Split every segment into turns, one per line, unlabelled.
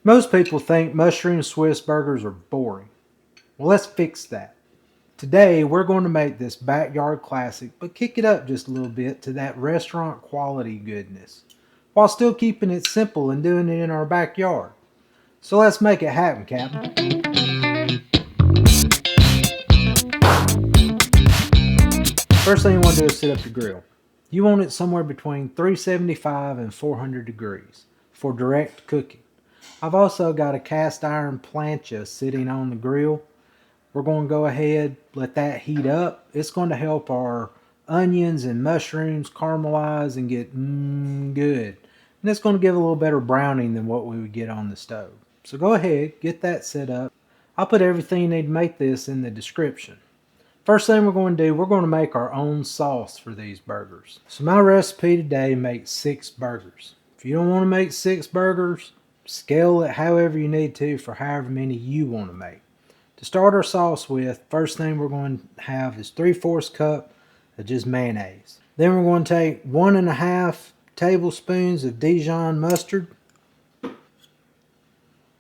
Most people think mushroom Swiss burgers are boring. Well, let's fix that. Today, we're going to make this backyard classic, but kick it up just a little bit to that restaurant quality goodness, while still keeping it simple and doing it in our backyard. So let's make it happen, Captain. First thing you want to do is set up your grill. You want it somewhere between 375 and 400 degrees for direct cooking. I've also got a cast iron plancha sitting on the grill. We're going to go ahead, let that heat up. It's going to help our onions and mushrooms caramelize and get good. And it's going to give a little better browning than what we would get on the stove. So go ahead, get that set up. I'll put everything you need to make this in the description. First thing we're going to do, we're going to make our own sauce for these burgers. So my recipe today makes 6 burgers. If you don't want to make 6 burgers, scale it however you need to for however many you want to make. To start our sauce with, first thing we're going to have is 3/4 cup of just mayonnaise. Then we're going to take 1.5 tablespoons of Dijon mustard. I'm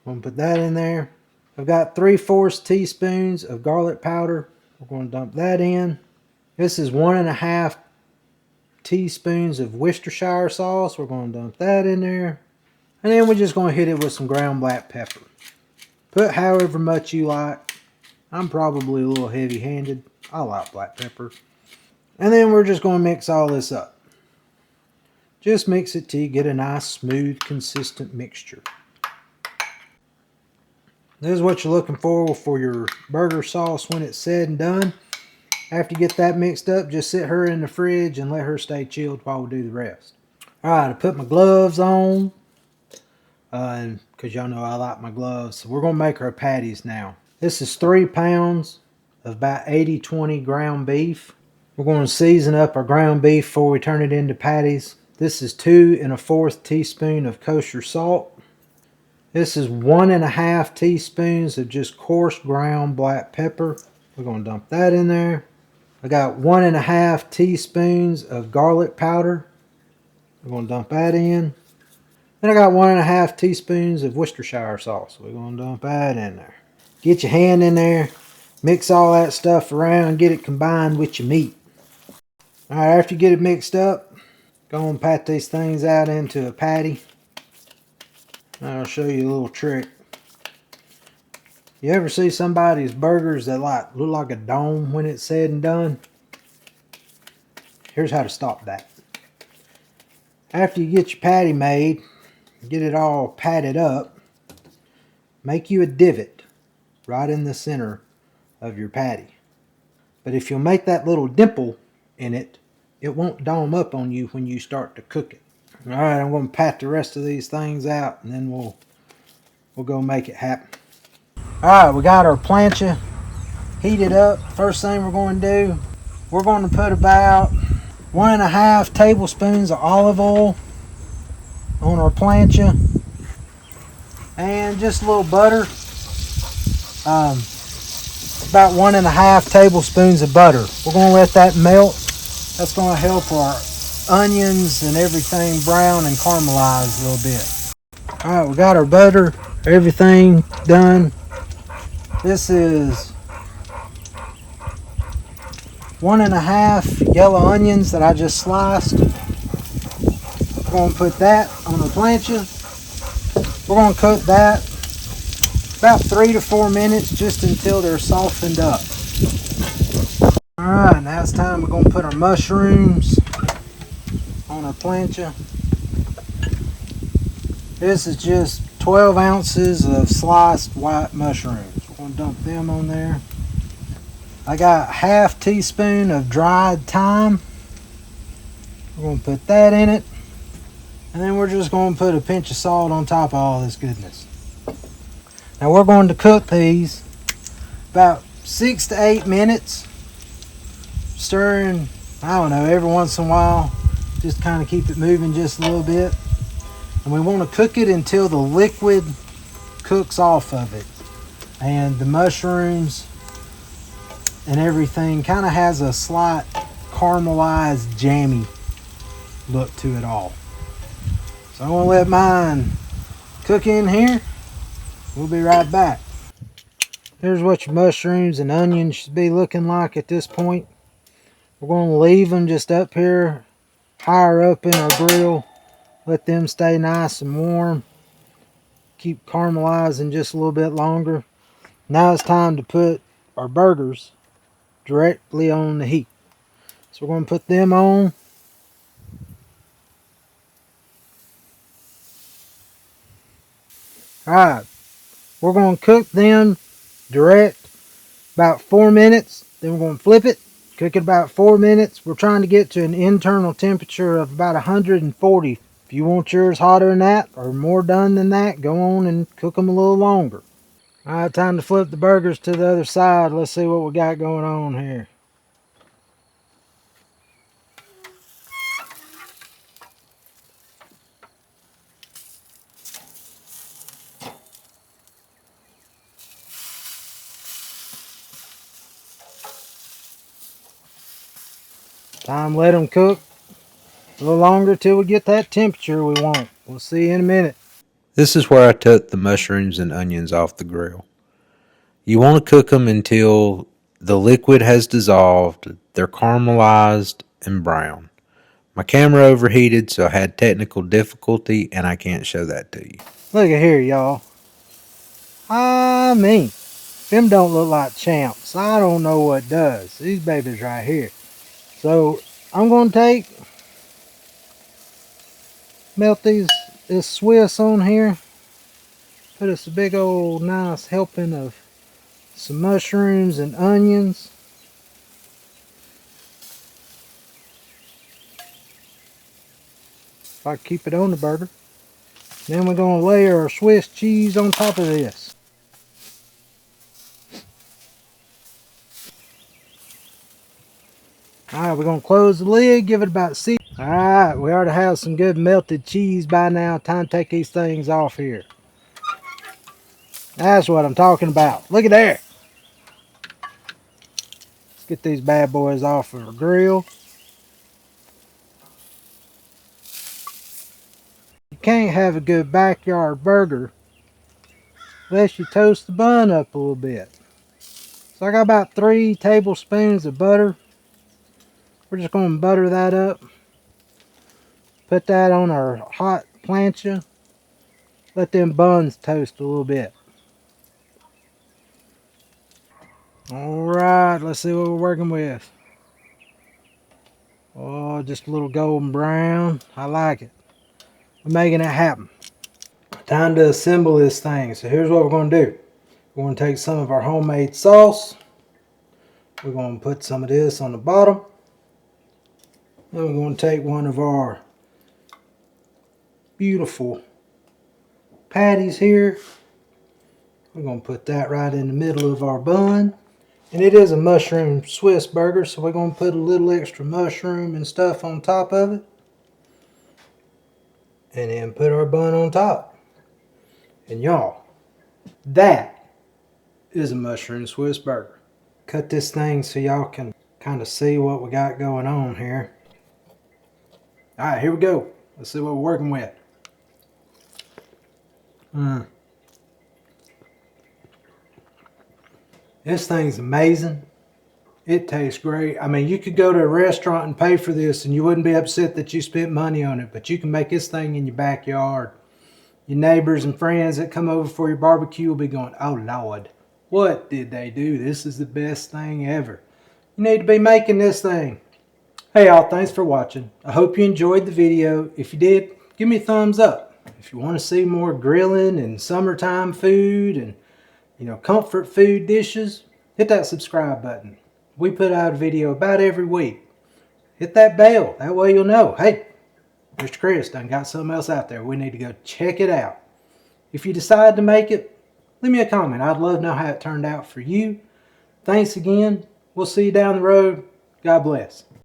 going to put that in there. I've got 3/4 teaspoons of garlic powder. We're going to dump that in. This is 1.5 teaspoons of Worcestershire sauce. We're going to dump that in there. And then we're just going to hit it with some ground black pepper. Put however much you like. I'm probably a little heavy-handed. I like black pepper. And then we're just going to mix all this up. Just mix it till you get a nice, smooth, consistent mixture. This is what you're looking for your burger sauce when it's said and done. After you get that mixed up, just sit her in the fridge and let her stay chilled while we do the rest. Alright, I put my gloves on. Because y'all know I like my gloves. So we're going to make our patties now. This is 3 pounds of about 80-20 ground beef. We're going to season up our ground beef before we turn it into patties. This is 2 1/4 teaspoon of kosher salt. This is 1.5 teaspoons of just coarse ground black pepper. We're going to dump that in there. I got 1.5 teaspoons of garlic powder. We're going to dump that in. Then I got 1.5 teaspoons of Worcestershire sauce. We're going to dump that in there. Get your hand in there. Mix all that stuff around. Get it combined with your meat. Alright, after you get it mixed up, go and pat these things out into a patty. I'll show you a little trick. You ever see somebody's burgers that look like a dome when it's said and done? Here's how to stop that. After you get your patty made, get it all patted up, make you a divot right in the center of your patty. But if you'll make that little dimple in it, it won't dome up on you when you start to cook it. Alright, I'm going to pat the rest of these things out and then we'll go make it happen. Alright, we got our plancha heated up. First thing we're going to do, we're going to put about 1.5 tablespoons of olive oil on our plancha and just a little butter. About 1.5 tablespoons of butter. We're going to let that melt. That's going to help our onions and everything brown and caramelize a little bit. Alright, we got our butter, everything done. This is 1.5 yellow onions that I just sliced. We're going to put that on the plancha. We're going to cook that about 3 to 4 minutes just until they're softened up. Alright, now it's time we're going to put our mushrooms on our plancha. This is just 12 ounces of sliced white mushrooms. We're going to dump them on there. I got 1/2 teaspoon of dried thyme. We're going to put that in it. And then we're just going to put a pinch of salt on top of all this goodness. Now we're going to cook these about 6 to 8 minutes. Stirring, I don't know, every once in a while. Just kind of keep it moving just a little bit. And we want to cook it until the liquid cooks off of it. And the mushrooms and everything kind of has a slight caramelized jammy look to it all. So I'm going to let mine cook in here. We'll be right back. Here's what your mushrooms and onions should be looking like at this point. We're going to leave them just up here higher up in our grill. Let them stay nice and warm. Keep caramelizing just a little bit longer. Now it's time to put our burgers directly on the heat. So we're going to put them on. Alright, we're going to cook them direct about 4 minutes. Then we're going to flip it, cook it about 4 minutes. We're trying to get to an internal temperature of about 140. If you want yours hotter than that or more done than that, go on and cook them a little longer. Alright, time to flip the burgers to the other side. Let's see what we got going on here. Time to let them cook a little longer till we get that temperature we want. We'll see you in a minute. This is where I took the mushrooms and onions off the grill. You want to cook them until the liquid has dissolved, they're caramelized and brown. My camera overheated, so I had technical difficulty and I can't show that to you. Look at here, y'all. I mean, them don't look like champs. I don't know what does. These babies right here. So I'm going to take melt this Swiss on here. Put us a big old nice helping of some mushrooms and onions. If I keep it on the burger. Then we're going to layer our Swiss cheese on top of this. Alright, we're going to close the lid, give it about 6. Alright, we already have some good melted cheese by now. Time to take these things off here. That's what I'm talking about. Look at there. Let's get these bad boys off of our grill. You can't have a good backyard burger unless you toast the bun up a little bit. So I got about 3 tablespoons of butter. We're just going to butter that up. Put that on our hot plancha. Let them buns toast a little bit. Alright, let's see what we're working with. Oh, just a little golden brown. I like it. We're making it happen. Time to assemble this thing. So here's what we're going to do. We're going to take some of our homemade sauce. We're going to put some of this on the bottom. Then we're going to take one of our beautiful patties here. We're going to put that right in the middle of our bun. And it is a mushroom Swiss burger, so we're going to put a little extra mushroom and stuff on top of it. And then put our bun on top. And y'all, that is a mushroom Swiss burger. Cut this thing so y'all can kind of see what we got going on here. Alright, here we go. Let's see what we're working with. This thing's amazing. It tastes great. I mean, you could go to a restaurant and pay for this and you wouldn't be upset that you spent money on it, but you can make this thing in your backyard. Your neighbors and friends that come over for your barbecue will be going, oh Lord, what did they do? This is the best thing ever. You need to be making this thing. Hey y'all, thanks for watching. I hope you enjoyed the video. If you did, give me a thumbs up. If you want to see more grilling and summertime food and comfort food dishes, hit that subscribe button. We put out a video about every week. Hit that bell. That way you'll know, hey, Mr. Chris done got something else out there. We need to go check it out. If you decide to make it, leave me a comment. I'd love to know how it turned out for you. Thanks again. We'll see you down the road. God bless.